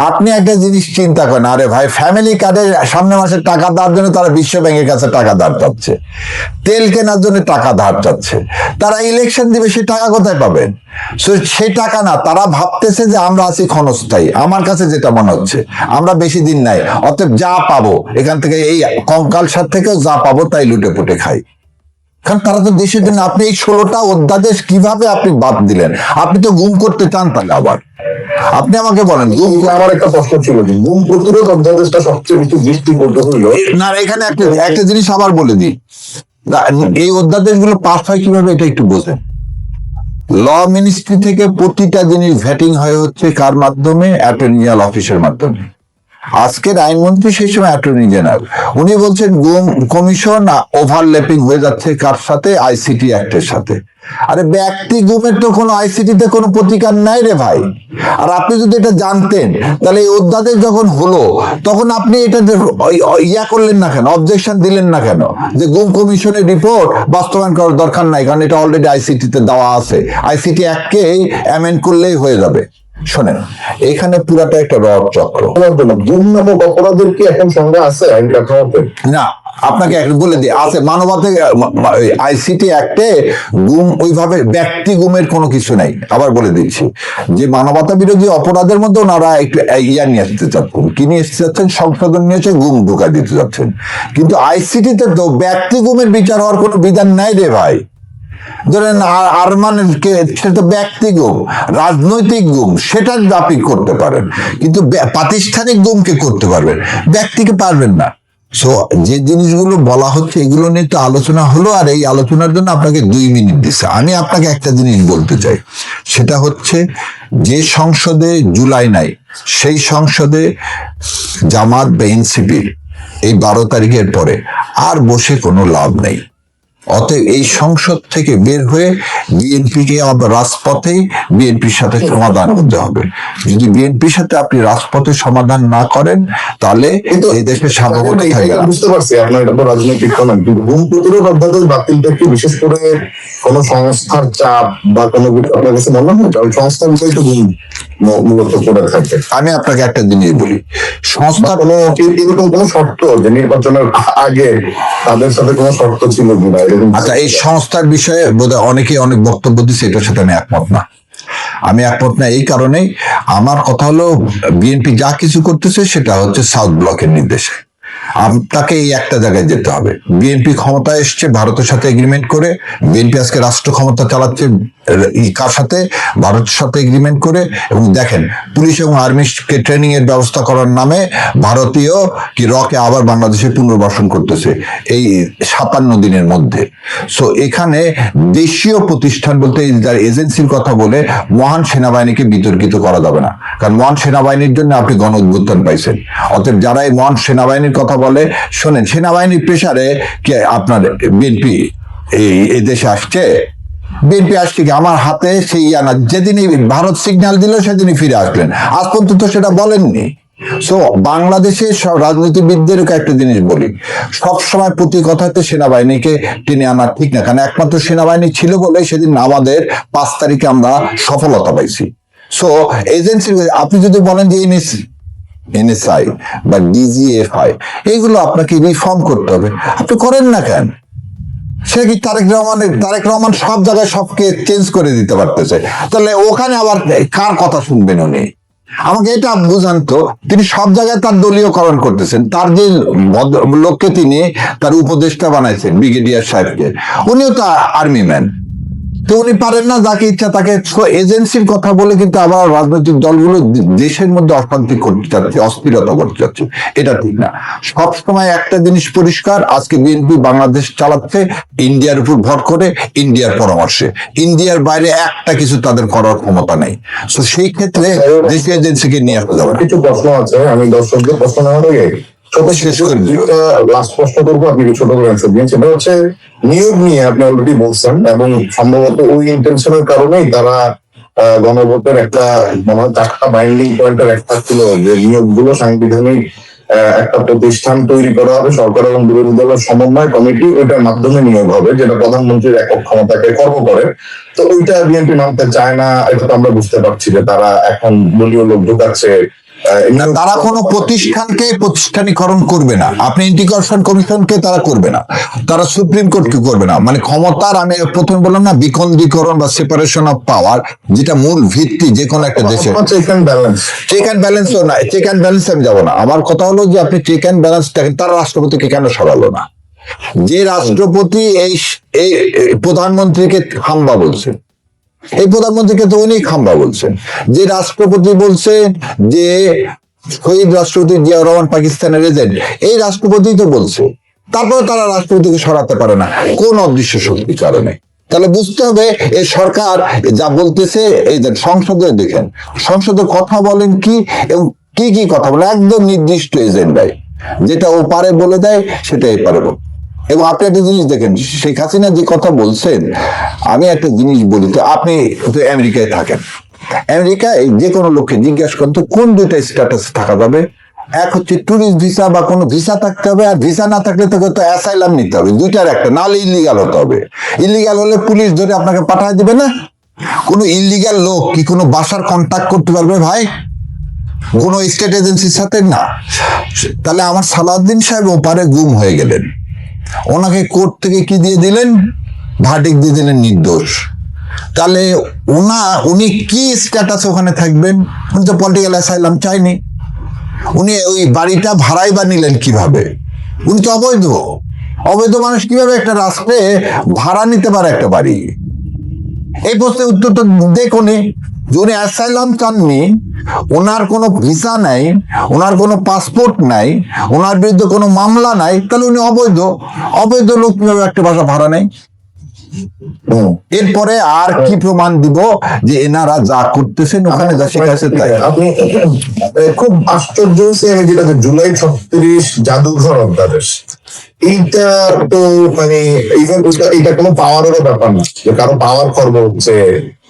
আপনি একটা জিনিস চিন্তা করেন, আরে ভাই ফ্যামিলি কার্ডে সামনে মাসে টাকা দেওয়ার জন্য তারা বিশ্ব ব্যাংকের কাছে টাকা ধার চাচ্ছে, তেল কেনার জন্য টাকা ধার চাচ্ছে, তারা ইলেকশন দিবে, সে টাকা কোথায় পাবেন? সেই টাকা না, তারা ভাবতেছে যে আমরা আছি ক্ষণস্থায়ী। আমার কাছে যেটা মনে হচ্ছে আমরা বেশি দিন নাই, অতএব যা পাবো এখান থেকে, এই কঙ্কাল সার থেকেও যা পাবো তাই লুটে পুটে খাই। কারণ তারা তো দেশের জন্য, আপনি এই 16টা অধ্যাদেশ কিভাবে আপনি বাদ দিলেন? আপনি তো গুম করতে চান, তাহলে আবার আপনি আমাকে বলেন। আমার একটা প্রশ্ন ছিল যে গুম প্রতিরোধ অধ্যাদেশটা সবচেয়ে বেশি দৃষ্টিকোণ হইল না, এখানে একটা জিনিস আবার বলে দিই, এই অধ্যাদেশগুলো পাস হয় কিভাবে এটা একটু বোঝেন। ল মিনিস্ট্রি থেকে প্রতিটা জিনিস ভেটিং হয়ে হচ্ছে কার মাধ্যমে? অ্যাটর্নি জেনারেল অফিসের মাধ্যমে। আজকের আইনমন্ত্রী সেই সময় অ্যাটর্নি জেনারেল, উনি বলছেন গুম কমিশন ওভারল্যাপিং হয়ে যাচ্ছে কার সাথে? আইসিটি অ্যাক্টের সাথে। আরে ব্যক্তি গুমের তো কোনো আইসিটিতে কোনো প্রতিকার নাই রে ভাই। আর আপনি যদি এটা জানতেন তাহলে এই অধ্যাদেশ যখন হলো তখন আপনি এটা ইয়া করলেন না কেন, অবজেকশন দিলেন না কেন যে গুম কমিশনের রিপোর্ট বাস্তবায়ন করার দরকার নাই, কারণ এটা অলরেডি আইসিটিতে দেওয়া আছে, আইসিটি অ্যাক্টকে অ্যামেন্ড করলেই হয়ে যাবে। শোনেন, এখানে পুরাটা একটা রড চক্র। গুম নামক অপরাধের কি এখন সংজ্ঞা আছে আইন কাঠামোতে? না, আপনাকে বলে দিই, আছে মানবাধিক আইসিটি অ্যাক্টে গুম ওইভাবে ব্যক্তি গুমের কোনো কিছু নাই। আবার বলে দিচ্ছি যে মানবতা বিরোধী অপরাধের মধ্যে ওনারা একটু ইয়া নিয়ে আসতে চাচ্ছেন, কি নিয়ে আসতে চাচ্ছেন? সংশোধন নিয়েছে, গুম ঢোকা দিতে চাচ্ছেন। কিন্তু আইসিটিতে তো ব্যক্তি গুমের বিচার হওয়ার কোনো বিধান নাই রে ভাই। ধরেন আরমানের সেটা তো ব্যক্তি গুম, রাজনৈতিক গুম সেটা আপনি করতে পারেন, কিন্তু প্রাতিষ্ঠানিক গুমকে করতে পারবেন, ব্যক্তিকে পারবেন না। সো যে জিনিসগুলো বলা হচ্ছে এগুলো নিয়ে তো আলোচনা হলো, আর এই আলোচনার জন্য আপনাকে 2 মিনিট দিচ্ছে। আমি আপনাকে একটা জিনিস বলতে চাই, সেটা হচ্ছে যে সংসদে জুলাই নাই, সেই সংসদে জামাত বা এনসিপির এই 12 তারিখের পরে আর বসে কোনো লাভ নেই। অতএব এই সংসদ থেকে বের হয়ে বিএনপিকে রাজপথেই বিএনপির সাথে সমাধান করতে হবে। যদি বিএনপির সাথে আপনি রাজপথে সমাধান না করেন তাহলে এই দেশের সার্বভৌমত্ব থাকবে না। বুঝতে পারছি আপনার এটা তো রাজনৈতিক কমেন্ট, কিন্তু গুম প্রতিরোধ অধ্যাদেশ বাতিলটা কি বিশেষ করে কোন সংস্থার চাপ বা কোনো কিছু আপনার কাছে মনে হয়? কারণ সংস্থা বিষয় তো গুম মূলত করে থাকে। আমি আপনাকে একটা জিনিস বলি, সংস্থা কোনো এরকম কোনো শর্ত যে নির্বাচনের আগে তাদের সাথে কোনো শর্ত ছিল কিনা? আচ্ছা, এই সংস্থার বিষয়ে বোধহয় অনেকে অনেক বক্তব্য দিচ্ছে, এটার সাথে আমি একমত না। আমি একমত না এই কারণেই, আমার কথা হলো বিএনপি যা কিছু করতেছে সেটা হচ্ছে সাউথ ব্লকের নির্দেশে। আপনাকে এই একটা জায়গায় যেতে হবে, বিএনপি ক্ষমতায় এসছে ভারতের সাথে এগ্রিমেন্ট করে, বিএনপি আজকে রাষ্ট্র ক্ষমতা চালাচ্ছে কার সাথে? ভারতের সাথে এগ্রিমেন্ট করে। এবং দেখেন, পুলিশ এবং আর্মিকে ট্রেনিং এর ব্যবস্থা করার নামে ভারতীয় কি রকে আবার বাংলাদেশে পুনর্বাসন করতেছে এই 57 দিনের মধ্যে। সো এখানে দেশীয় প্রতিষ্ঠান বলতে যারা এজেন্সির কথা বলে মহান সেনাবাহিনীকে বিতর্কিত করা যাবে না, কারণ মহান সেনাবাহিনীর জন্য আপনি গণ অভ্যুত্থান পাইছেন। অতএব যারা এই মহান সেনাবাহিনীর কথা বলে, শোনেন, সেনাবাহিনীর প্রেসারে কে আপনার বিএনপি এই দেশে আসছে? বিএনপি আসছে কি আমার হাতে সেই আনা, যেদিনই ভারত সিগন্যাল দিল সেদিনই ফিরে আসলেন, আজ পর্যন্ত তো সেটা বলেননি। সো বাংলাদেশের সব রাজনীতিবিদদেরকে একটা জিনিস বলি, সবসময় প্রতি কথাতে সেনাবাহিনীকে টেনে আনা ঠিক না, কারণ একমাত্র সেনাবাহিনী ছিল বলে সেদিন আমাদের 5 তারিখে আমরা সফলতা পাইছি। সো এজেন্সি, আপনি যদি বলেন যে এনএসআই বা ডিজিএফআই এইগুলো আপনাকে রিফর্ম করতে হবে, আপনি করেন না কেন? সে কি তারেক রহমান সব জায়গায় সবকে চেঞ্জ করে দিতে পারতেছে, তাহলে ওখানে আবার কার কথা শুনবেন উনি? আমাকে এটা বুঝান তো। তিনি সব জায়গায় তার দলীয়করণ করতেছেন, তার যে লোককে তিনি তার উপদেষ্টা বানাইছেন ব্রিগেডিয়ার সাহেবকে, উনিও তো আর্মি ম্যান, তো উনি পারেন না যাকে ইচ্ছা তাকে এজেন্সির কথা বলে কিন্তু আবার রাজনৈতিক দলগুলো দেশের মধ্যে অশান্তি করতে চাচ্ছে, অস্থিরতা করতে চাচ্ছে। এটা ঠিক না। সবসময় একটা জিনিস পরিষ্কার, আজকে বিএনপি বাংলাদেশ চালাচ্ছে ইন্ডিয়ার উপর ভর করে, ইন্ডিয়ার পরামর্শে। ইন্ডিয়ার বাইরে একটা কিছু তাদের করার ক্ষমতা নেই। তো সেই ক্ষেত্রে দেশীয় এজেন্সিকে নিয়ে আসতে যাবে। কিছু প্রশ্ন আছে, আমি দর্শকদের প্রশ্ন নেওয়ার আগে শেষ করে লাস্ট প্রশ্ন করবো, আপনি ছোট করে অ্যান্সার দিন। সেটা হচ্ছে নিয়োগ নিয়ে আপনি অলরেডি বলছেন, এবং সম্ভবত ওই ইন্টেনশনের কারণেই তারা গণভোটের একটা মনে হয় 4টা বাইন্ডিং পয়েন্টের একটা ছিল যে নিয়োগগুলো সাংবিধানিক একটা প্রতিষ্ঠান তৈরি করা হবে, সরকার এবং বিরোধী দলের সমন্বয় কমিটি, ওইটার মাধ্যমে নিয়োগ হবে যেটা প্রধানমন্ত্রীর একক ক্ষমতাকে খর্ব করে। তো ওইটা বিএনপি মানতে চায় না, এটা তো আমরা বুঝতে পারছি যে তারা এখন দলীয় লোক ঢুকাচ্ছে, না, তারা কোনো প্রতিষ্ঠানকে প্রতিষ্ঠানীকরণ করবে না। আপনি ইন্টিগ্রেশন কমিশনকে তারা করবে না, তারা সুপ্রিম কোর্টকে করবে না। মানে ক্ষমতার, আমি প্রথমে বললাম না, বিকেন্দ্রীকরণ বা সেপারেশন অফ পাওয়ার, যেটা মূল ভিত্তি যে কোনো একটা দেশে। Check and balance, check and ব্যালেন্সও না, চেক অ্যান্ড ব্যালেন্স আমি যাবো না। আমার কথা হলো যে আপনি চেক অ্যান্ড ব্যালেন্স দেখেন, তারা রাষ্ট্রপতিকে কেন সরালো না? যে রাষ্ট্রপতি এই এই প্রধানমন্ত্রীকে হামলা বলছেন, এই প্রধানমন্ত্রীকে তো উনি খাম্বা বলছেন। যে রাষ্ট্রপতি বলছেন যে শহীদ রাষ্ট্রপতি জিয়াউর রহমান পাকিস্তানের এজেন্ট, এই রাষ্ট্রপতি তো বলছে, তারপরে তারা রাষ্ট্রপতিকে সরাতে পারে না কোন অদৃশ্য শক্তির কারণে। তাহলে বুঝতে হবে এই সরকার যা বলতেছে, এই যে সংসদে দেখেন, সংসদে কথা বলেন কি এবং কি কি কথা বলে, একদম নির্দিষ্ট এজেন্ডায়, যেটা ও পারে বলে দেয় সেটাই পারে বলে। এবং আপনি একটা জিনিস দেখেন, শেখ হাসিনা যে কথা বলছেন, আমি একটা জিনিস বলি, তো আপনি তো আমেরিকায় থাকেন, আমেরিকায় যে কোনো লোককে জিজ্ঞাসা করেন তো কোন দুইটা স্ট্যাটাস থাকা যাবে? এক হচ্ছে ট্যুরিস্ট ভিসা বা কোনো ভিসা থাকতে হবে, আর ভিসা না থাকলে তো অ্যাসাইলাম নিতে হবে, দুইটার একটা, নাহলে ইলিগাল হতে হবে। ইলিগাল হলে পুলিশ ধরে আপনাকে পাঠিয়ে দিবে না। কোনো ইলিগাল লোক কি কোনো বাসার কন্ট্যাক্ট করতে পারবে ভাই কোনো স্টেট এজেন্সির সাথে? না। তাহলে আমার সালাউদ্দিন সাহেব ওপারে গুম হয়ে গেলেন, ওনাকে কোর্ট থেকে কি দিয়ে দিলেন? ভার্ডিক্ট দিয়ে দিলেন নির্দোষ। তাহলে উনি কি স্ট্যাটাস ওখানে থাকবেন? উনি তো পলিটিক্যাল অ্যাসাইলাম চাইনি। উনি ওই বাড়িটা ভাড়াই বা নিলেন কিভাবে? উনি তো অবৈধ। অবৈধ মানুষ কিভাবে একটা রাষ্ট্রে ভাড়া নিতে পারে একটা বাড়ি? এই প্রশ্নের উত্তর তো দেখুন, উনি অ্যাসাইলাম চাননি, ওনার কোনো ভিসা নাই, ওনার কোনো পাসপোর্ট নাই, ওনার বিরুদ্ধে কোনো মামলা নাই, তাহলে উনি অবৈধ। অবৈধ লোক কিভাবে একটা বাসা ভাড়া নেই? এরপরে আর কি প্রমাণ দিব যে এনারা যা করতেছেন ওখানে যা শেখাচ্ছে তাই? আপনি খুব আশ্চর্য হয়েছে আমি যেটা, জুলাই 36 জাদুঘর অধ্যাদেশ, এইটা তো মানে এটা কোনো পাওয়ারেরও ব্যাপার না, যে কারো পাওয়ার খর্ব হচ্ছে,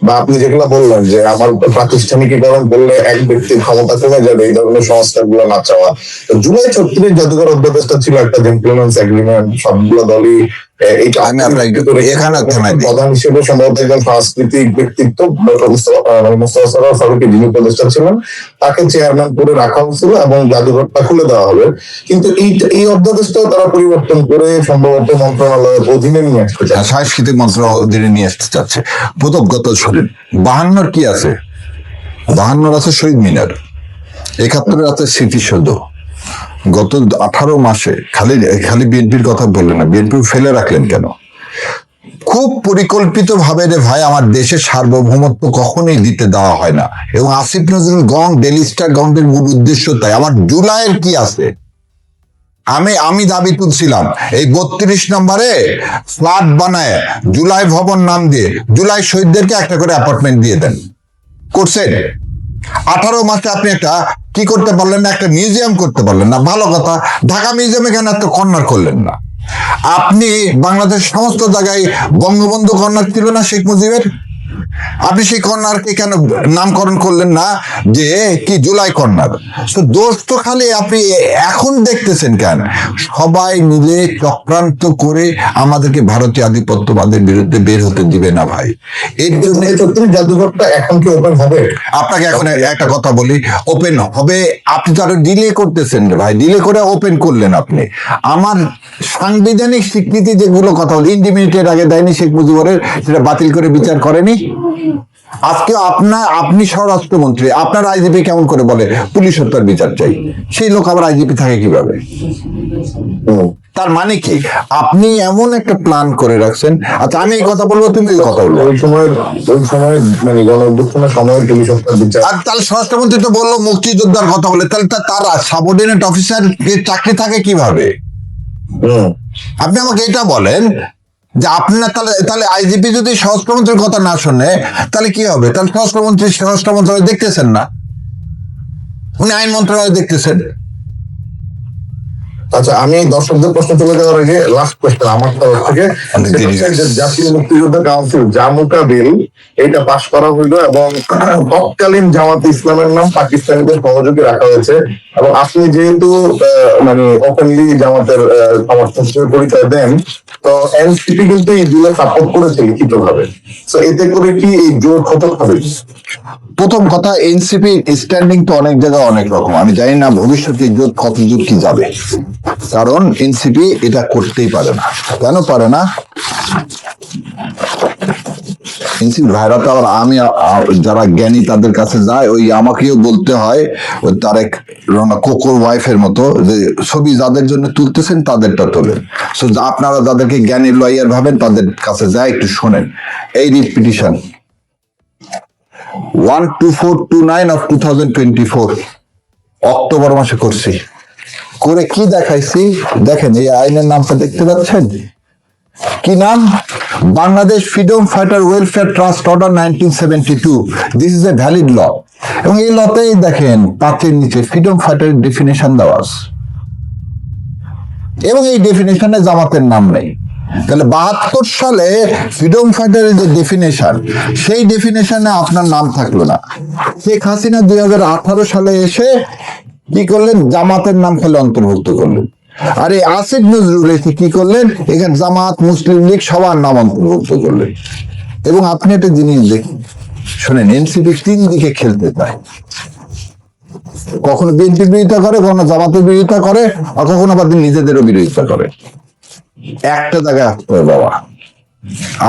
বা আপনি যেগুলো বললেন যে আমার প্রাতিষ্ঠানিকীকরণ করলে এক ব্যক্তির ক্ষমতা কমে যাবে, এই ধরনের সংস্কার গুলো না চাওয়া। জুলাই 36 জাদুঘর অধ্যাদেশটা ছিল একটা জেন্টলম্যানস এগ্রিমেন্ট, সবগুলো দলই আমি আপনাকে এখানে প্রধান হিসেবে সম্ভবত একজন সাংস্কৃতিক ব্যক্তিত্ব মোস্তফা সরোয়ার ফারুকী, যিনি উপদেষ্টা ছিলেন, তাকে চেয়ারম্যান করে রাখা হয়েছিল এবং জাদুঘরটা খুলে দেওয়া হবে। কিন্তু এই অধ্যাদেশটাও তারা পরিবর্তন করে সম্ভবত মন্ত্রণালয়ের অধীনে নিয়ে আসতে চায়, সাংস্কৃতিক মন্ত্রণালয়ের অধীনে নিয়ে আসতে চাচ্ছে। প্রথম কথা শোনেন, 52 কি আছে? 52 আছে শহীদ মিনার, 71 আছে স্মৃতিসৌধ। গত 18 মাসে খালি খালি বিএনপির কথা বললেন না, বিএনপি ফেলে রাখলেন কেন? খুব পরিকল্পিত ভাবে রে ভাই, আমার দেশের সার্বভৌমত্ব কখনোই দিতে দেওয়া হয় না। এবং আসিফ নজরুল গং, ডেলি স্টার গংদের মূল উদ্দেশ্য তাই। আমার জুলাইয়ের কি আছে? আমি দাবি তুলছিলাম এই 32 নম্বরে ফ্ল্যাট বানায় জুলাই ভবন নাম দিয়ে জুলাই শহীদদেরকে একটা করে অ্যাপার্টমেন্ট দিয়ে দেন। করছেন? 18 মাসে আপনি একটা কি করতে পারলেন না? একটা মিউজিয়াম করতে পারলেন না। ভালো কথা, ঢাকা মিউজিয়ামে কেন একটা কর্নার করলেন না? আপনি বাংলাদেশ সমস্ত জায়গায় বঙ্গবন্ধু কর্নার ছিল না শেখ মুজিবের? আপনি সেই কর্নারকে কেন নামকরণ করলেন না যে কি জুলাই কর্নার? তো দোষ তো খালি আপনি এখন দেখতেছেন কেন? সবাই মিলে চক্রান্ত করে আমাদেরকে ভারতীয় আধিপত্যবাদের বিরুদ্ধে বের হতে দিবে না ভাই। এর জন্য জাদুঘরটা এখন কি ওপেন হবে? আপনাকে এখন একটা কথা বলি, ওপেন হবে। আপনি তো আরো ডিলে করতেছেন রে ভাই, ডিলে করে ওপেন করলেন আপনি। আমার সাংবিধানিক স্বীকৃতি যেগুলো কথা বলি, ইন্ডিমিনিটের আগে দেয়নি শেখ মুজিবুরের, সেটা বাতিল করে বিচার করেনি। আজকে আপনি স্বরাষ্ট্রমন্ত্রী, আপনার আইজিপি কেমন করে বলে পুলিশ হত্যার বিচার চাই? সেই লোক আবার আইজিপি থাকে কিভাবে? তার মানে কি? আপনি এমন একটা প্ল্যান করে রাখছেন। আচ্ছা, আমি এই কথা বলবো, তুমি এই কথা বলবো। ওই সময় মানে গণ অভ্যুত্থানের সময় পুলিশ হত্যার বিচার। আর তাহলে স্বরাষ্ট্রমন্ত্রী তো বললো মুক্তিযোদ্ধার কথা বলে, তাহলে তার সাবঅর্ডিনেট অফিসার চাকরি থাকে কিভাবে? আপনি আমাকে এটা বলেন যে আপনার তাহলে আইজিপি যদি স্বরাষ্ট্রমন্ত্রীর কথা না শুনে তাহলে কি হবে? তাহলে স্বরাষ্ট্র মন্ত্রণালয় দেখতেছেন না, উনি আইন মন্ত্রণালয় দেখতেছেন। আচ্ছা, আমি দর্শকদের প্রশ্ন চলে যাওয়ার আগে লাস্ট কোয়েশ্চেন আমার তরফ থেকে। অনেক সেটা দেরি হচ্ছে হয়েছে। যে জাতীয় মুক্তিযোদ্ধা কাউন্সিল জামুকা বিল এটা পাশ করা হইলো এবং তৎকালীন জামাত ইসলামের নাম পাকিস্তানিদের সহযোগী রাখা হয়েছে, এবং আপনি যেহেতু মানে ওপেনলি জামাতের সমর্থক হিসেবে পরিচয় দেন, তো এনসিপি কিন্তু এই বিলে সাপোর্ট করেছে লিখিত ভাবে। তো এতে করে কি এই জোট হতে হবে? প্রথম কথা, এনসিপি স্ট্যান্ডিং তো অনেক জায়গায় অনেক রকম, আমি জানি না ভবিষ্যতে জোট কত দূর কি যাবে, কারণ এনসিপি এটা করতেই পারে না। কেন পারে না? এনসিপি ভাইরা তো আবার আমি যারা জ্ঞানী তাদের কাছে যায়, ওই আমাকেও বলতে হয় ওই তারেক কোকোর ওয়াইফের মতো যে ছবি যাদের জন্য তুলতেছেন তাদেরটা তোলেন। সো আপনারা যাদেরকে জ্ঞানী লয়ার ভাবেন তাদের কাছে যায় একটু শোনেন। এই রিপিটিশন 12429 of 2024 অক্টোবর মাসে করছি, করে কি দেখাইছি দেখেন। এই আইনের নামটা দেখতে পাচ্ছেন, কি নাম? Bangladesh freedom fighter welfare trust order 1972। This is a valid law. এবং এই লতেই দেখেন পাঁচের নিচে ফ্রিডম ফাইটার ডেফিনেশন দেওয়া আছে, এবং এই ডেফিনেশনে জামাতের নাম নেই। তাহলে 72 সালে ফ্রিডম ফাইটারের যে ডেফিনেশন, সেই ডেফিনেশনে আপনার নাম থাকলো না। শেখ হাসিনা 2018 সালে এসে কি করলেন? জামাতের নাম খালি অন্তর্ভুক্ত করলেন। আর এই আসিফ নজরুল এসে কি করলেন? এখানে জামাত, মুসলিম লীগ সবার নাম অন্তর্ভুক্ত করলেন। এবং আপনি একটা জিনিস দেখুন, শোনেন, এনসিপি তিন দিকে খেলতে চায়। কখনো বিএনপির বিরোধিতা করে, কখনো জামাতের বিরোধিতা করে, আর কখনো আবার নিজেদেরও বিরোধিতা করে। একটা জায়গায় আসতে হবে বাবা,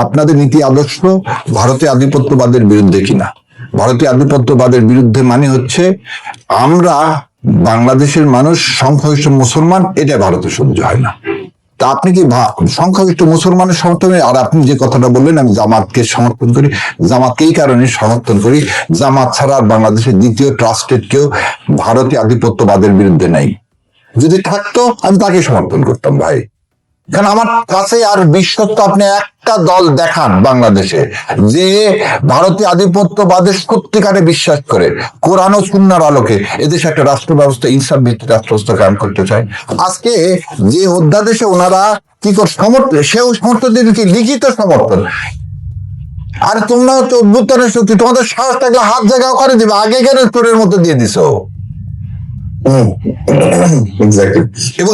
আপনাদের নীতি আদর্শ ভারতীয় আধিপত্যবাদের বিরুদ্ধে কিনা। ভারতীয় আধিপত্যবাদের বিরুদ্ধে মানে হচ্ছে আমরা বাংলাদেশের মানুষ সংখ্যাগরিষ্ঠ মুসলমান, এটা ভারতে সহ্য হয় না। তা আপনি কি সংখ্যাগরিষ্ঠ মুসলমানের সমর্থনে? আর আপনি যে কথাটা বললেন আমি জামাতকে সমর্থন করি, জামাতকে এই কারণে সমর্থন করি, জামাত ছাড়া আর বাংলাদেশের দ্বিতীয় ট্রাস্টেড কেউ ভারতীয় আধিপত্যবাদের বিরুদ্ধে নাই। যদি থাকতো আমি তাকে সমর্থন করতাম ভাই। কারণ আমার কাছে আর বিশ্বস্ত আপনি একটা দল দেখান বাংলাদেশে যে ভারতীয় আধিপত্যবাদের সত্যিকারে বিশ্বাস করে, কোরআন ও সুন্নাহর আলোকে এদেশে একটা রাষ্ট্র ব্যবস্থা, ইনসাফ ভিত্তিক রাষ্ট্র ব্যবস্থা কায়েম করতে চায়। আজকে যে অধ্যাদেশে ওনারা কি করে সমর্থন, সেও সমর্থন দিন কি লিখিত সমর্থন। আর তোমরা হচ্ছে অভ্যুত্থানের শক্তি, তোমাদের সাহস থাকলে হাত জায়গা করে দিবে, আগে কেন চোরের মতো দিয়ে দিছো। এক্স্যাক্টলি। এবং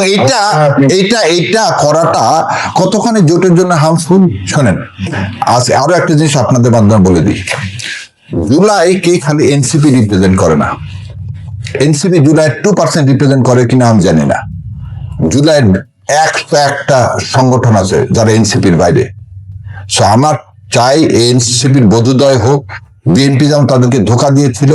এইটা করাটা কতখানি জোটের জন্য হার্মফুল শোনেন। আজ আরো একটা জিনিস আপনাদের মাধ্যমে বলে দিই, জুলাই কে খালি এনসিপি রিপ্রেজেন্ট করে না। এনসিপি জুলাই 2% রিপ্রেজেন্ট করে কিনা আমি জানি না। জুলাই একটা সংগঠন আছে যারা এনসিপির বাইরে। সো আমার চাই এনসিপির বোধোদয় হোক। বিএনপি যেমন তাদেরকে ধোকা দিয়েছিল,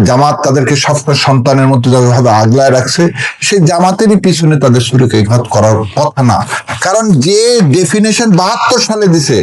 জামাত তাদেরকে সবসময় সন্তানের মতো ভাবে আগলায় রাখছে, সেই জামাতেরই পিছনে তাদের সুরক্ষা করার কথা না। কারণ যে ডেফিনেশন 72 সালে দিছে,